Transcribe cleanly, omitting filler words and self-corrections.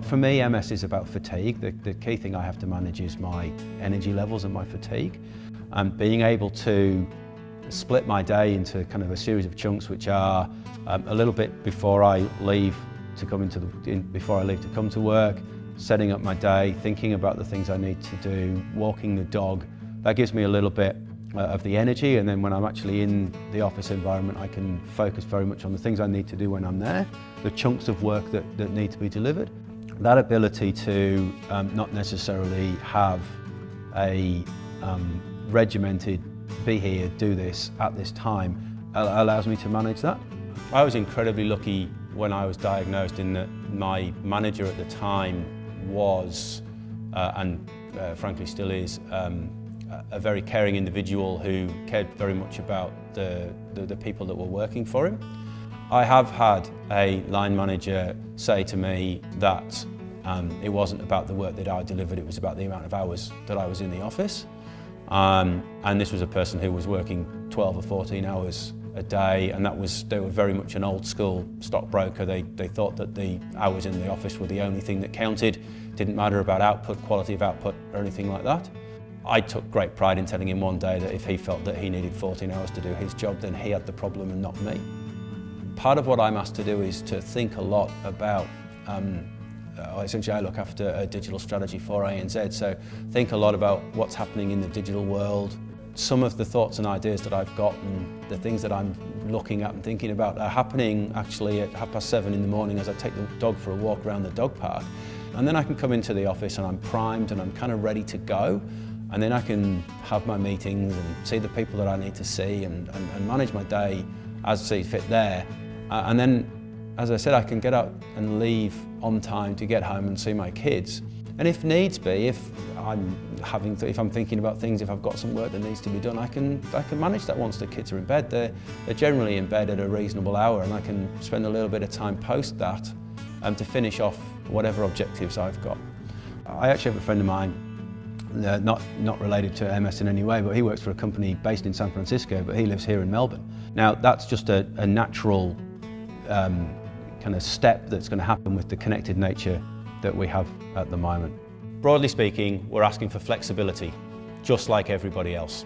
For me, MS is about fatigue. The key thing I have to manage is my energy levels and my fatigue. And being able to split my day into kind of a series of chunks which are a little bit before I leave to come to work, setting up my day, thinking about the things I need to do, walking the dog. That gives me a little bit of the energy, and then when I'm actually in the office environment I can focus very much on the things I need to do when I'm there, the chunks of work that need to be delivered. That ability to not necessarily have a regimented, be here, do this at this time, allows me to manage that. I was incredibly lucky when I was diagnosed in that my manager at the time was, and frankly still is, a very caring individual who cared very much about the people that were working for him. I have had a line manager say to me that it wasn't about the work that I delivered, it was about the amount of hours that I was in the office. And this was a person who was working 12 or 14 hours a day, and they were very much an old school stockbroker. They thought that the hours in the office were the only thing that counted. Didn't matter about output, quality of output, or anything like that. I took great pride in telling him one day that if he felt that he needed 14 hours to do his job, then he had the problem and not me. Part of what I'm asked to do is to think a lot about, essentially I look after a digital strategy for ANZ, so think a lot about what's happening in the digital world. Some of the thoughts and ideas that I've got and the things that I'm looking at and thinking about are happening actually at 7:30 in the morning as I take the dog for a walk around the dog park. And then I can come into the office and I'm primed and I'm kind of ready to go. And then I can have my meetings and see the people that I need to see and manage my day as I see fit there. And then, as I said, I can get out and leave on time to get home and see my kids. And if needs be, if I'm thinking about things, if I've got some work that needs to be done, I can manage that once the kids are in bed. They're generally in bed at a reasonable hour, and I can spend a little bit of time post that to finish off whatever objectives I've got. I actually have a friend of mine, not related to MS in any way, but he works for a company based in San Francisco, but he lives here in Melbourne. Now that's just a natural kind of step that's going to happen with the connected nature that we have at the moment. Broadly speaking, we're asking for flexibility, just like everybody else.